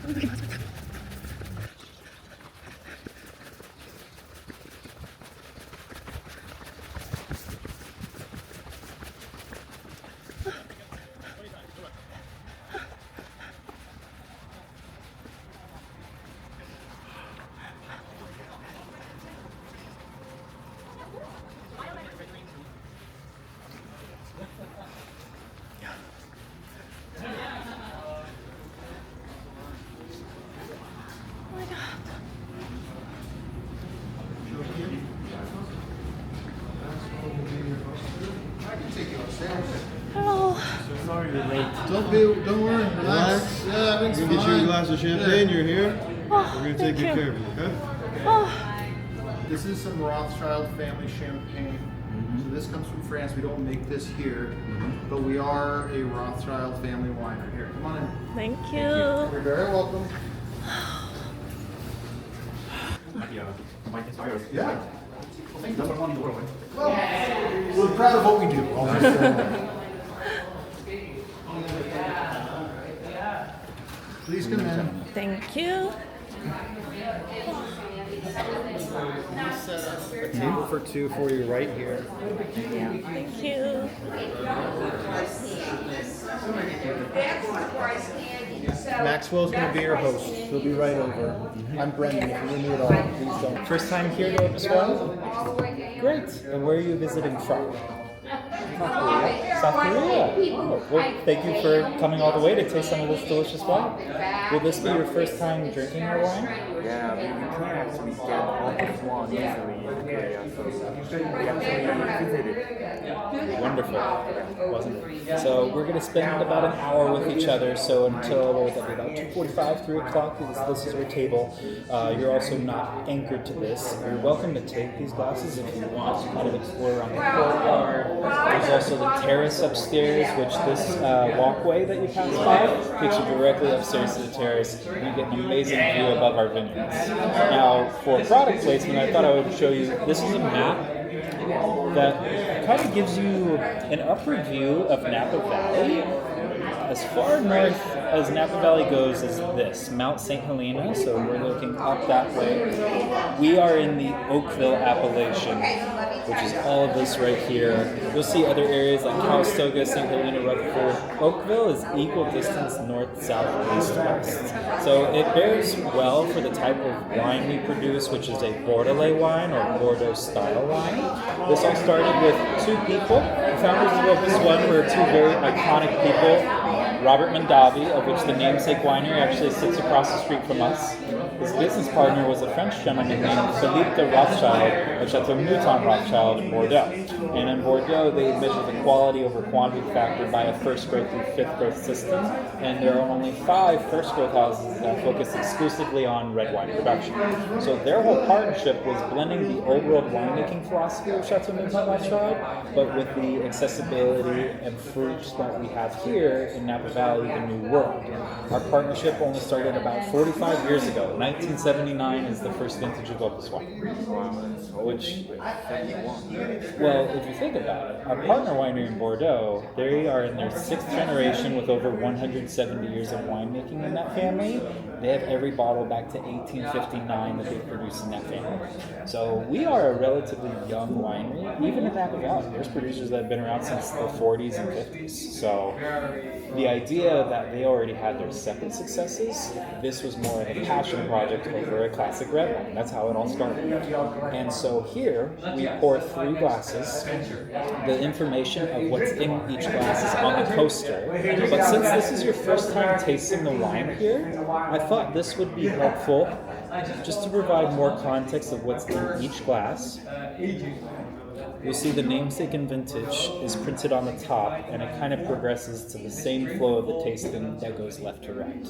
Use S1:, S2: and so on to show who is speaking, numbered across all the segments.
S1: 여기 맞아. Hello.
S2: Sorry you're late.
S3: Don't worry, relax. Yeah, everything's
S2: We'll
S3: fine.
S2: get you a glass of champagne. You're here.
S1: Oh,
S2: We're gonna
S1: thank
S2: take good
S1: you.
S2: care of you, okay?
S1: Oh,
S3: This is some Rothschild family champagne. So this comes from France. We don't make this here, but we are a Rothschild family winery. Here, come on in.
S1: thank you.
S3: You're very welcome. Yeah. Well, we're proud of what we do. I'll just say that. Please come in.
S1: Thank you.
S3: Set up a table for two for you right here.
S1: Yeah, thank you.
S3: Maxwell's going to be your host. He'll be right over. I'm Brendan. If you need it all, please don't.
S4: First time here to Opus One? Great. And where are you visiting from? South Korea. Oh, well, thank you for coming all the way to taste some of this delicious wine. Will this be your first time drinking our wine?
S5: Yeah, we can actually get Opus One easily in Korea, so we actually visited.
S4: Wonderful. Wasn't it? So we're going to spend about an hour with each other. So until about 2:45, 3 o'clock, this is your table. You're also not anchored to this. You're welcome to take these glasses if you want to kind of explore around the courtyard. There's also the terrace upstairs, which this walkway that you pass by takes you directly upstairs to the terrace. And you get an amazing view above our vineyards. Now, for product placement, I thought I would show you, this is a map that kind of gives you an upward view of Napa Valley. As far north as Napa Valley goes is this, Mount St. Helena, so we're looking up that way. We are in the Oakville appellation, which is all of this right here. You'll see other areas like Calistoga, St. Helena, Rutherford. Oakville is equal distance north, south, east, west. So it bears well for the type of wine we produce, which is a Bordelais wine or Bordeaux style wine. This all started with two people. The founders of Opus One were two very iconic people. Robert Mondavi, of which the namesake winery actually sits across the street from us. His business partner was a French gentleman named Philippe de Rothschild at Chateau Mouton Rothschild in Bordeaux. And in Bordeaux, they measure the quality over quantity factor by a first growth through fifth growth system. And there are only 5 first growth houses that focus exclusively on red wine production. So their whole partnership was blending the old world winemaking philosophy of Chateau Mouton Rothschild, but with the accessibility and fruits that we have here in Napa Valley, the New World. Our partnership only started about 45 years ago. 1979 is the first vintage of Opus One. Which, well, if you think about it, our partner winery in Bordeaux, they are in their 6th generation with over 170 years of winemaking in that family. They have every bottle back to 1859 that they produced in that family. So we are a relatively young winery, even in Napa Valley. There's producers that have been around since the 40s and 50s. So the idea that they already had their separate successes, this was more of a passion project over a classic red wine. That's how it all started. And so here we pour 3 glasses. The information of what's in each glass is on the coaster. But since this is your first time tasting the wine here, I thought this would be helpful just to provide more context of what's in each glass. You'll see the namesake and vintage is printed on the top, and it kind of progresses to the same flow of the tasting that goes left to right.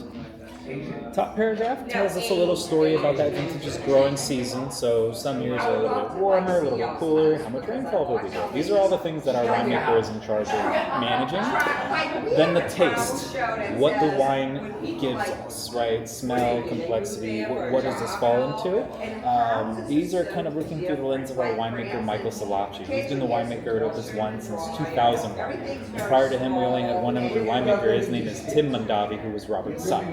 S4: Top paragraph tells us a little story about that vintage's growing season. So some years are a little bit warmer, a little bit cooler, how much rainfall will be there. These are all the things that our winemaker is in charge of managing. Then the taste, what the wine gives us, right? Smell, complexity, what does this fall into? These are kind of looking through the lens of our winemaker, Michael Salacci. He's been the winemaker at Opus One since 2001. And prior to him, we only had one other winemaker. His name is Tim Mondavi, who was Robert's son.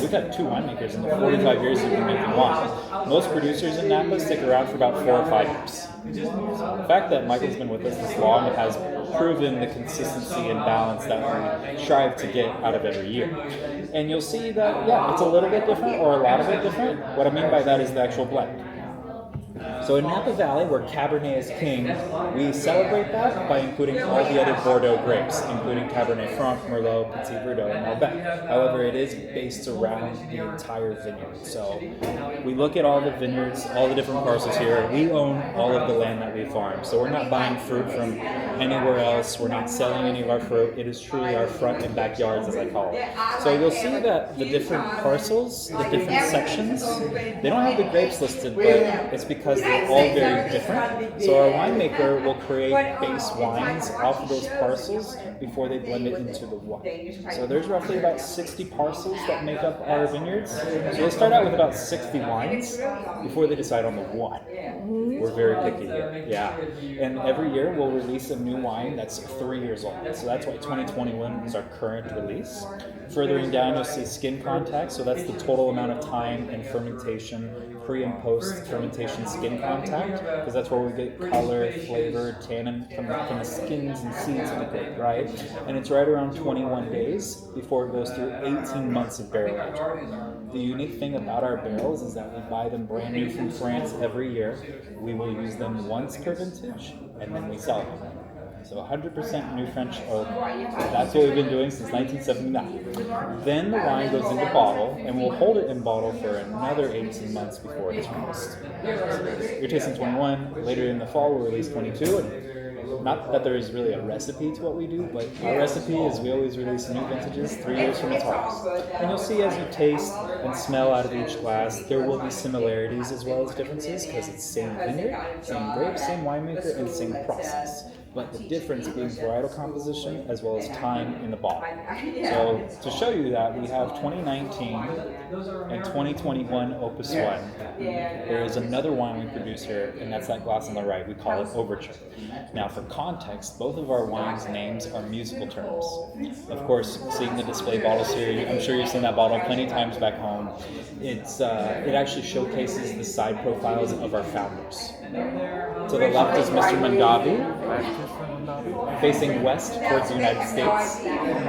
S4: We've had 2 winemakers in the 45 years we've been making wine. Most producers in Napa stick around for about 4 or 5 years. So the fact that Michael's been with us this long has proven the consistency and balance that we strive to get out of every year. And you'll see that, yeah, it's a little bit different or a lot of it different. What I mean by that is the actual blend. So in Napa Valley, where Cabernet is king, we celebrate that by including all the other Bordeaux grapes, including Cabernet Franc, Merlot, Petit Verdot, and Malbec. However, it is based around the entire vineyard. So we look at all the vineyards, all the different parcels here. We own all of the land that we farm. So we're not buying fruit from anywhere else. We're not selling any of our fruit. It is truly our front and backyards, as I call it. So you'll see that the different parcels, the different sections, they don't have the grapes listed, but it's because they're all very different. So our winemaker will create base wines off of those parcels before they blend it into the wine. So there's roughly about 60 parcels that make up our vineyards. So they start out with about 60 wines before they decide on the one. We're very picky here, yeah. And every year we'll release a new wine that's 3 years old. So that's why 2021 is our current release. Furthering down, you'll see skin contact. So that's the total amount of time in fermentation, pre and post fermentation skin contact, because that's where we get color, flavor, tannin from the skins and seeds of the grape, right? And it's right around 21 days before it goes through 18 months of barrel aging. The unique thing about our barrels is that we buy them brand new from France every year. We will use them once per vintage, and then we sell them. So 100% new French oak. That's what we've been doing since 1979. Then the wine goes into bottle, and we'll hold it in bottle for another 18 months before it's released. So you're tasting 21. Later in the fall, we'll release 22. And not that there is really a recipe to what we do, but our recipe is we always release new vintages 3 years from its harvest. And you'll see as you taste and smell out of each glass, there will be similarities as well as differences, because it's same vineyard, same grape, same winemaker, and same process. But the difference being varietal composition as well as time in the bottle. So to show you that, we have 2019 and 2021 Opus One. There is another wine we produce here, and that's that glass on the right. We call it Overture. Now for context, both of our wines' names are musical terms. Of course, seeing the display bottles here, I'm sure you've seen that bottle plenty of times back home. It actually showcases the side profiles of our founders. To the left is Mr. Mondavi, facing west towards the United States.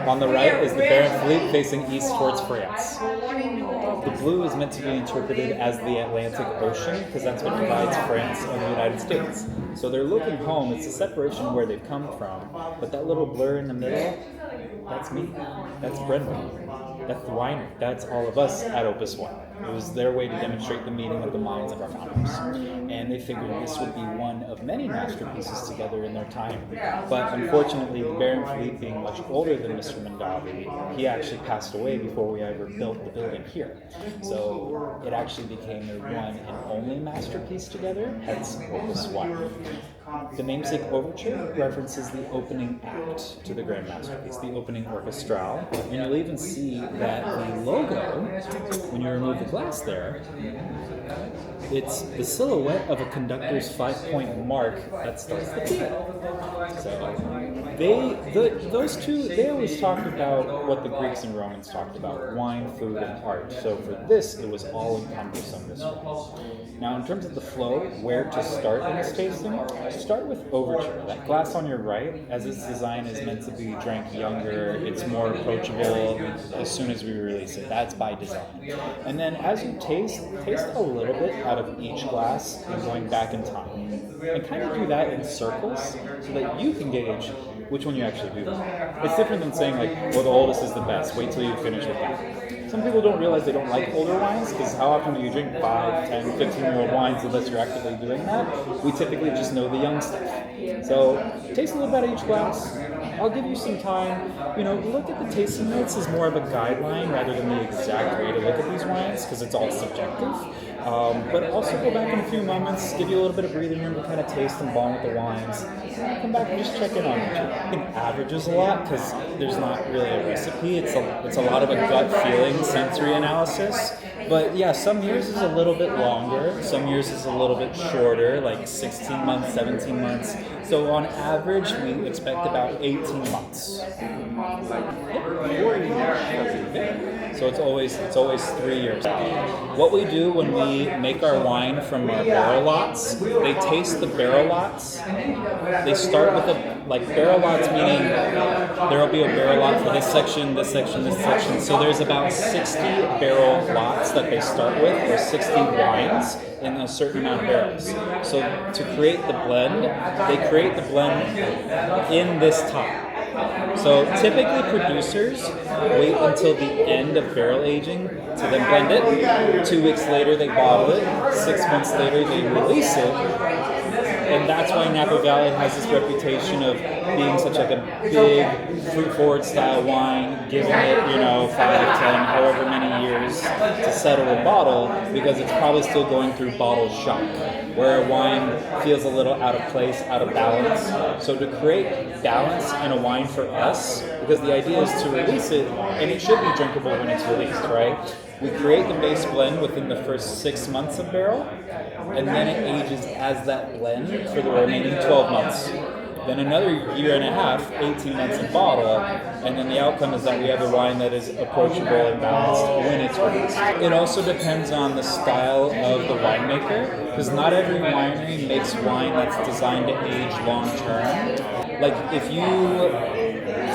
S4: On the right is the Baron Philippe, facing east towards France. The blue is meant to be interpreted as the Atlantic Ocean, because that's what divides France and the United States. So they're looking home. It's a separation of where they've come from. But that little blur in the middle, that's me. That's Brenda. That's the winery. That's all of us at Opus One. It was their way to demonstrate the meeting of the minds of our founders. And they figured this would be one of many masterpieces together in their time. But unfortunately, Baron Philippe, being much older than Mr. Mondavi, he actually passed away before we ever built the building here. So it actually became their one and only masterpiece together, hence Opus One. The namesake Overture references the opening act to the grand masterpiece, the opening orchestrale, and you'll even see that the logo, when you remove the glass there, it's the silhouette of a conductor's 5-point mark that starts the theme. So those two, they always talked about what the Greeks and Romans talked about, wine, food, and art. So for this, it was all encompassing this way. Now, in terms of the flow, where to start in this tasting, start with Overture. That glass on your right, as its design is meant to be drank younger, it's more approachable as soon as we release it. That's by design. And then as you taste a little bit out of each glass and going back in time. And kind of do that in circles so that you can gauge which one you actually do. It's different than saying like, well, the oldest is the best. Wait till you finish with that. Some people don't realize they don't like older wines, because how often do you drink 5, 10, 15-year-old wines unless you're actively doing that? We typically just know the young stuff. So taste a little bit of each glass. I'll give you some time. Look at the tasting notes as more of a guideline rather than the exact way to look at these wines, because it's all subjective. But also go back in a few moments, give you a little bit of breathing room to kind of taste and bond with the wines. Come back and just check in on it. I think averages a lot because there's not really a recipe. It's a lot of a gut feeling, sensory analysis. But yeah, some years is a little bit longer. Some years is a little bit shorter, like 16 months, 17 months. So on average, we expect about 18 months.
S5: Like 4 years.
S4: So it's always 3 years. What we do when we make our wine from our barrel lots, they taste the barrel lots. They start with barrel lots, meaning there will be a barrel lot for this section, this section, this section. So there's about 60 barrel lots that they start with, or 60 wines in a certain amount of barrels. So to create the blend, they create the blend in this time. So typically producers wait until the end of barrel aging to then blend it. 2 weeks later they bottle it. 6 months later they release it. And that's why Napa Valley has this reputation of being such like a big fruit-forward style wine, giving it, 5 to 10, however many years to settle a bottle, because it's probably still going through bottle shock, where a wine feels a little out of place, out of balance. So to create balance in a wine for us, because the idea is to release it, and it should be drinkable when it's released, right? We create the base blend within the first 6 months of barrel, and then it ages as that blend for the remaining 12 months. Then another year and a half, 18 months in bottle, and then the outcome is that we have a wine that is approachable and balanced when it's released. It also depends on the style of the winemaker, because not every winery makes wine that's designed to age long term. Like if you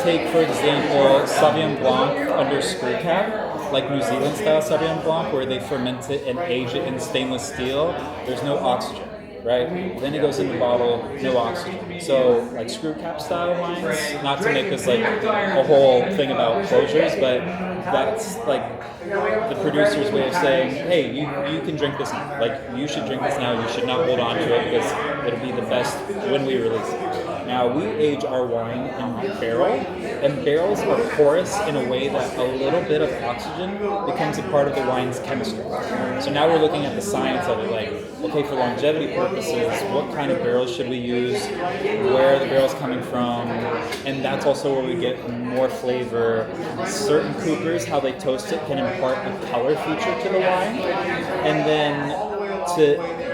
S4: take, for example, Sauvignon Blanc under screw cap, like New Zealand style Sauvignon Blanc, where they ferment it and age it in stainless steel, there's no oxygen, right? Then it goes in the bottle, no oxygen. So like screw cap style wines, not to make this like a whole thing about closures, but that's like the producer's way of saying, hey, you can drink this now. Like you should drink this now, you should not hold on to it because it'll be the best when we release it. Now we age our wine in barrel, and barrels are porous in a way that a little bit of oxygen becomes a part of the wine's chemistry. So now we're looking at the science of it, like, okay, for longevity purposes, what kind of barrels should we use, where are the barrels coming from, and that's also where we get more flavor. Certain coopers, how they toast it, can impart a color feature to the wine, and then to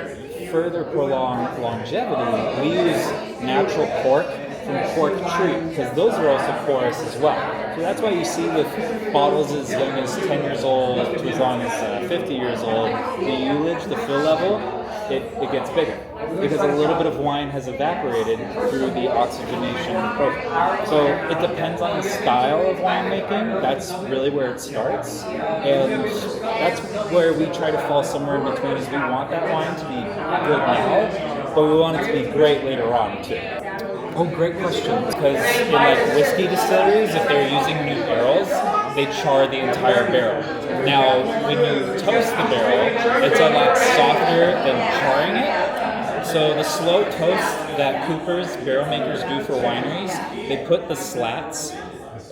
S4: further prolong longevity, we use natural cork from cork tree, because those are also porous as well. So that's why you see with bottles as young as 10 years old to as long as 50 years old, the ullage, the fill level, it gets bigger, because a little bit of wine has evaporated through the oxygenation process. So it depends on the style of winemaking. That's really where it starts, and that's where we try to fall somewhere in between. Is we want that wine to be good now, but we want it to be great later on too. Oh, great question. Because in like whiskey distilleries, if they're using new barrels, they char the entire barrel. Now, when you toast the barrel, it's a lot softer than charring it. So the slow toast that coopers, barrel makers do for wineries, they put the slats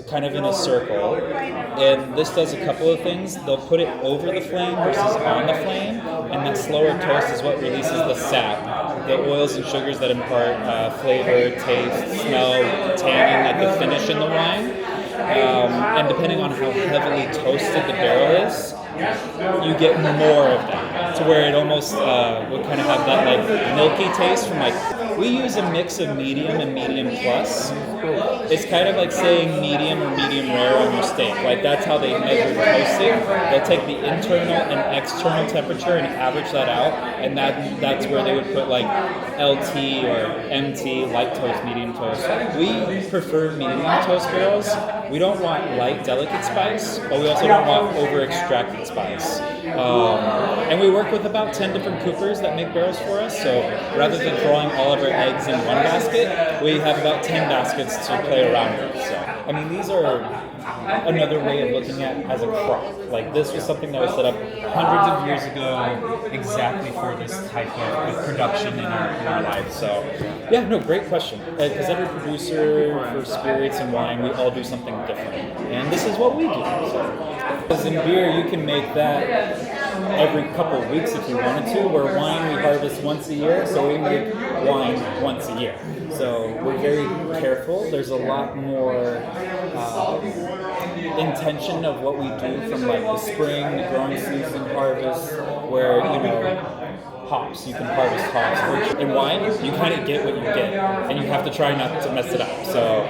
S4: kind of in a circle, and this does a couple of things. They'll put it over the flame versus on the flame, and that slower toast is what releases the sap, the oils and sugars that impart flavor, taste, smell, tannin, like the finish in the wine. And depending on how heavily toasted the barrel is, you get more of that, to where it almost would kind of have that like milky taste from like, we use a mix of medium and medium plus. It's kind of like saying medium or medium rare on your steak. Like that's how they measure toasting. They'll take the internal and external temperature and average that out, and that's where they would put like LT or MT, light toast, medium toast. We prefer medium toast barrels. We don't want light, delicate spice, but we also don't want over-extracted spice. And we work with about 10 different coopers that make barrels for us, so rather than throwing all of our eggs in one basket, we have about 10 baskets to play around with. So, I mean, these are another way of looking at as a crop. Like this was something that was set up hundreds of years ago exactly for this type of production in our life. So yeah, no, great question. Because every producer for spirits and wine, we all do something different. And this is what we do. Because in beer, you can make that every couple of weeks if you wanted to, where wine we harvest once a year, so we make wine once a year. So we're very careful. There's a lot more intention of what we do from like the spring, the growing season, harvest, where, you know, hops, you can harvest hops. In wine, you kind of get what you get, and you have to try not to mess it up. So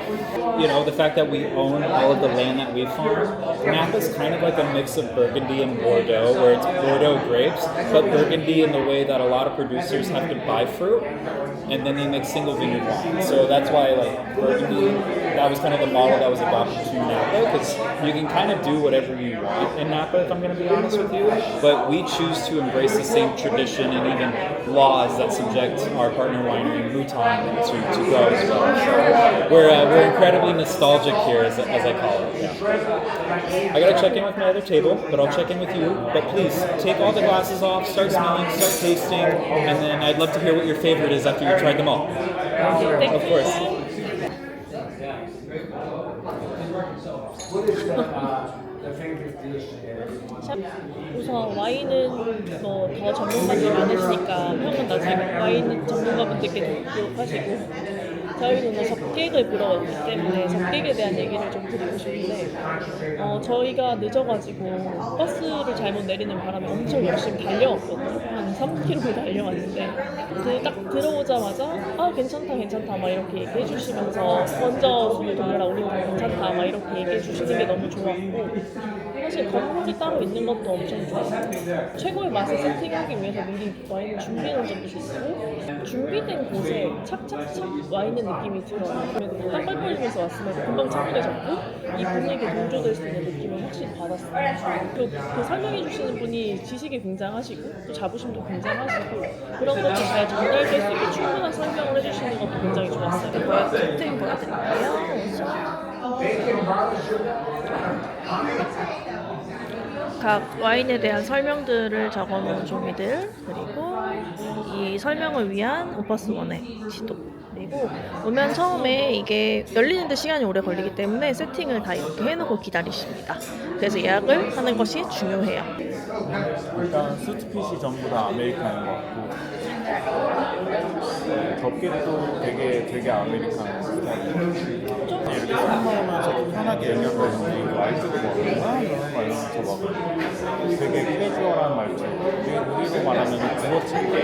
S4: you know, the fact that we own all of the land that we farm. Napa's kind of like a mix of Burgundy and Bordeaux, where it's Bordeaux grapes, but Burgundy in the way that a lot of producers have to buy fruit, and then they make single vineyard wine. So that's why, like, Burgundy, that was kind of the model that was adopted to Napa, because you can kind of do whatever you want in Napa, if I'm going to be honest with you, but we choose to embrace the same tradition and even laws that subject our partner winery, Mouton, to grow as well. So we're incredibly nostalgic here, as I call it. Yeah. I gotta check in with my other table, but I'll check in with you. But please, take all the glasses off, start smelling, start tasting, and then I'd love to hear what your favorite is after you've tried them all. Of course.
S1: 우선 와인은 뭐 더 전문가들이 많으시니까 평은 나중에 와인 전문가분들께 듣도록 하시고 저희는 적객을 보러 왔기 때문에 적객에 대한 얘기를 좀 드리고 싶은데 저희가 늦어가지고 버스를 잘못 내리는 바람에 엄청 열심히 달려왔거든요. 한 3km 달려왔는데 딱 들어오자마자 아 괜찮다 막 이렇게 얘기해 주시면서 먼저 숨을 돌려라 우리는 다 괜찮다 막 이렇게 얘기해 주시는 게 너무 좋았고 사실 건물이 따로 있는 것도 엄청 좋았고 최고의 맛을 세팅하기 위해서 미리 와인을 준비하는 점도 좋고 준비된 곳에 착착착 와인의 느낌이 들어요. 땀 뻘뻘이면서 왔으면 금방 차분해졌고 이 분위기에 동조될 수 있는 느낌을 확실히 받았어요. 그리고 그 설명해 주시는 분이 지식이 굉장하시고 또 자부심도 굉장하시고 그런 것도 잘 전달될 수 있게 충분한 설명을 해주시는 것도 굉장히 좋았어요. 칵테일 보여드릴게요. 각 와인에 대한 설명들을 적어놓은 종이들 그리고 이 설명을 위한 오퍼스 원의 지도 그리고 오면 처음에 이게 열리는데 시간이 오래 걸리기 때문에 세팅을 다 이렇게 해놓고 기다리십니다. 그래서 예약을 하는 것이 중요해요.
S5: 일단 수트핏이 전부 다 아메리칸인 것 같고 덮개도 되게 아메리칸 이렇게 설명하면서 편하게 얘기하고 있는데 말투도 막 이런 말하면서 막 되게 캐주얼한 말투 우리로 말하면 구어체인데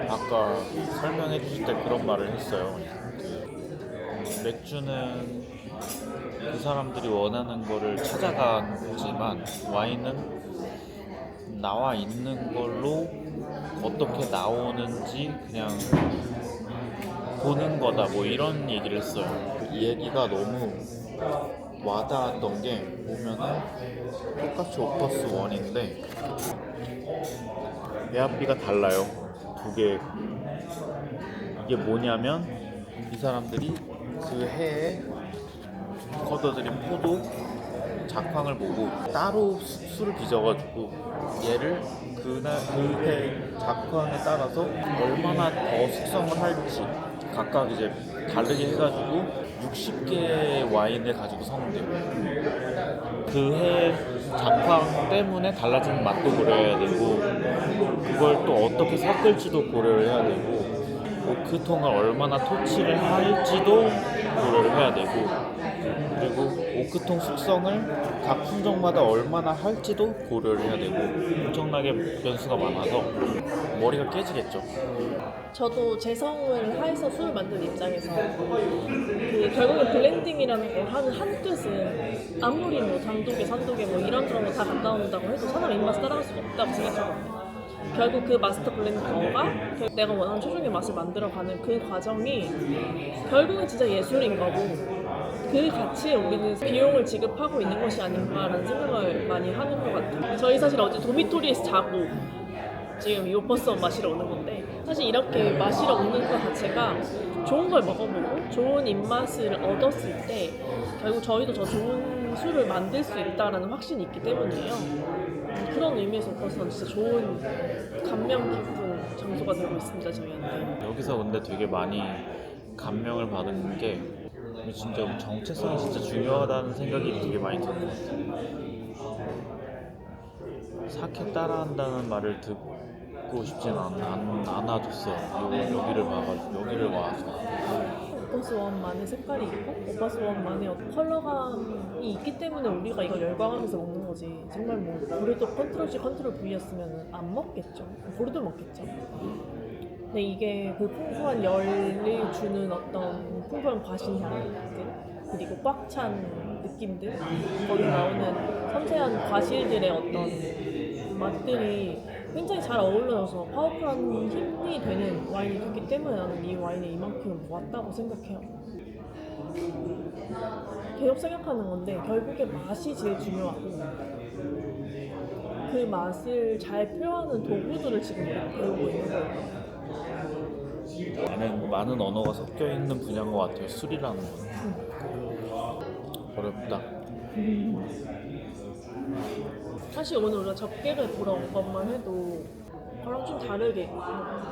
S5: 아까 설명해 주실 때 그런 말을 했어요. 맥주는 그 사람들이 원하는 거를 찾아가지만 와인은 나와 있는 걸로 어떻게 나오는지 그냥 보는 거다 뭐 이런 얘기를 했어요. 이 얘기가 너무 와닿았던 게 보면은 똑같이 오퍼스 원인데 예약비가 달라요. 두 개. 이게 뭐냐면 이 사람들이 그 해에 걷어들인 포도 작황을 보고 따로 술을 빚어가지고 얘를 그해 작황에 따라서 얼마나 더 숙성을 할지 각각 이제 다르게 해가지고 60개의 와인을 가지고 서는데요. 그 해 작황 때문에 달라지는 맛도 고려해야 되고 그걸 또 어떻게 섞을지도 고려를 해야 되고 오크통을 얼마나 토치를 할지도 고려를 해야 되고 그리고 오크통 숙성을 각 품종마다 얼마나 할지도 고려를 해야 되고 엄청나게 변수가 많아서 머리가 깨지겠죠.
S1: 저도 재성을 하에서 술을 만드는 입장에서 결국에 블렌딩이라는 걸 하는 한 뜻은 아무리 뭐 당도계, 산도계 뭐 이런저런 거 다 갔다 온다고 해도 사람 입맛을 따라갈 수가 없다고 생각하거든요. 결국 그 마스터 블렌더가 내가 원하는 최종의 맛을 만들어가는 그 과정이 결국은 진짜 예술인 거고 그 가치에 우리는 비용을 지급하고 있는 것이 아닌가라는 생각을 많이 하는 것 같아요. 저희 사실 어제 도미토리에서 자고 지금 이 오퍼스 원 마시러 오는 건데 사실 이렇게 마시러 오는 것 자체가 좋은 걸 먹어보고 좋은 입맛을 얻었을 때 결국 저희도 더 좋은 술을 만들 수 있다는 확신이 있기 때문이에요. 그런 의미에서 오퍼스 원 진짜 좋은 감명 깊은 장소가 되고 있습니다, 저희한테.
S5: 여기서 근데 되게 많이 감명을 받은 게 진짜 정체성이 진짜 중요하다는 생각이 되게 많이 드는 것 같아요. 사케 따라한다는 말을 듣고 싶진 않아졌어요. 여기를 와서.
S1: 오퍼스 원만의 색깔이 있고 오퍼스 원만의 컬러감이 있기 때문에 우리가 이걸 열광하면서 먹는 거지. 정말 뭐 보르도 컨트롤 V였으면 안 먹겠죠. 보르도 먹겠죠. 근데 이게 그 풍부한 열이 주는 어떤 풍부한 과신향들 그리고 꽉 찬 느낌들, 거기 나오는 섬세한 과실들의 어떤 맛들이 굉장히 잘 어울려서 파워풀한 힘이 되는 와인이 됐기 때문에 나는 이 와인을 이만큼 모았다고 생각해요. 계속 생각하는 건데 결국에 맛이 제일 중요하고 그 맛을 잘 표현하는 도구들을 지금 우리가 배우고 있는 거예요.
S5: 나는 많은 언어가 섞여 있는 분야인 것 같아요. 술이라는 건. 어렵다.
S1: 사실 오늘 우리가 접객을 보러 온 것만 해도 그랑 좀 다르게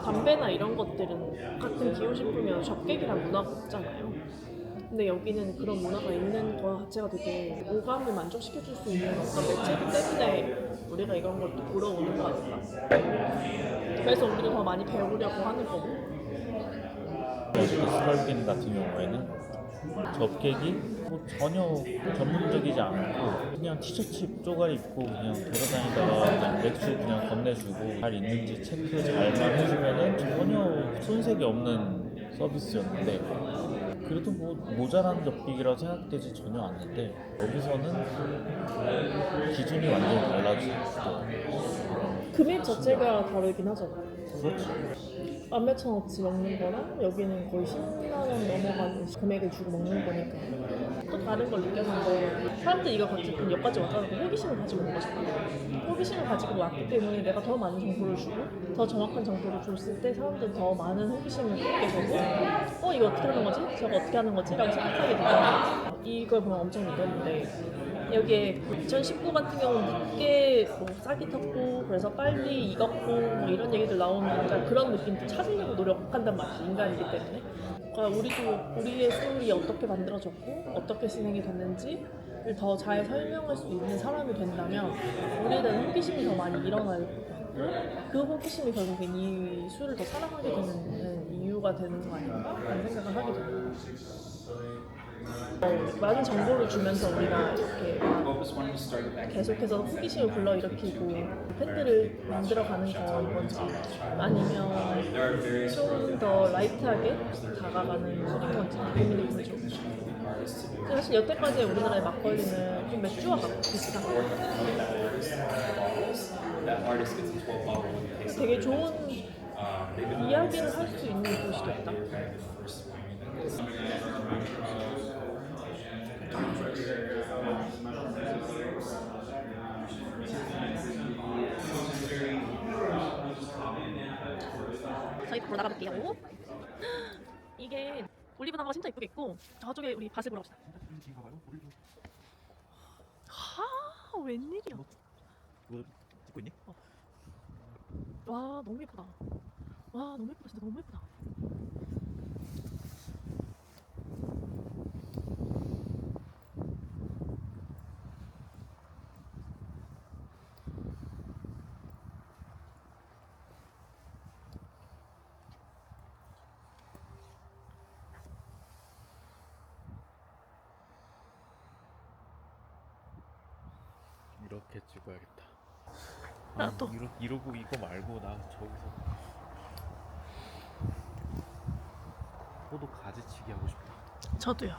S1: 담배나 이런 것들은 같은 기호식품이어도 접객이란 문화가 없잖아요. 근데 여기는 그런 문화가 있는 거 자체가 되게 오감을 만족시켜줄 수 있는 어떤 매체이기 때문에 우리가 이런 걸 또 보러 오는 거 아닐까. 그래서 우리도 더 많이 배우려고 하는 거고.
S5: 스컬빈 같은 경우에는 접객이 뭐 전혀 전문적이지 않고 그냥 티셔츠 쪼가리 입고 그냥 돌아다니다가 그냥 맥주 그냥 건네주고 잘 있는지 체크 잘만 해주면은 전혀 손색이 없는 서비스였는데 그래도 뭐 모자란 접객이라고 생각되지 전혀 않는데 여기서는 기준이 완전히 달라지고
S1: 금액 자체가 다르긴 하잖아.
S5: 그렇죠.
S1: 14,000원어치 먹는 거랑 여기는 거의 10만 원 넘어가는 금액을 주고 먹는 거니까 또 다른 걸 느꼈는데 사람들이 이거 어쨌든 여기까지 왔다는 건 호기심을 가지고 온 거잖아. 호기심을 가지고 왔기 때문에 내가 더 많은 정보를 주고 더 정확한 정보를 줬을 때 사람들은 더 많은 호기심을 갖게 되고 이거 어떻게 하는 거지? 저거 어떻게 하는 거지? 라고 생각하게 되더라고요. 이걸 보면 엄청 느꼈는데 여기에 2019 같은 경우는 늦게 뭐 싹이 텄고 그래서 빨리 익었고 뭐 이런 얘기들 나오니까 그런 느낌도 찾으려고 노력한단 말이지, 인간이기 때문에. 그러니까 우리도 우리의 술이 어떻게 만들어졌고 어떻게 진행이 됐는지를 더 잘 설명할 수 있는 사람이 된다면 우리에 대한 호기심이 더 많이 일어날 것 같고 그 호기심이 결국엔 이 술을 더 사랑하게 되는 이유가 되는 거 아닌가? 라는 생각을 하게 됩니다. 많은 정보를 주면서 우리가 이렇게 계속해서 호기심을 불러일으키고 팬들을 만들어가는 건지 아니면 좀 더 라이트하게 다가가는 술인 건지 고민이 되죠. 사실 여태까지의 우리나라의 막걸리는 좀 맥주와 비슷한 되게 좋은 이야기를 할 수 있는 곳이 됐다. 저희 밖으로 나가볼게요. 이게 올리브나무가 진짜 예쁘게 있고 저쪽에 우리 밭을 보러 갑시다. 웬일이야.
S5: 이거 찍고 있니?
S1: 와 너무 예쁘다. 와 너무 예쁘다. 진짜 너무 예쁘다.
S5: 이렇게 찍어야겠다.
S1: 나도.
S5: 이러고 이거 말고 나 저기서 포도 가지치기 하고 싶다.
S1: 저도요.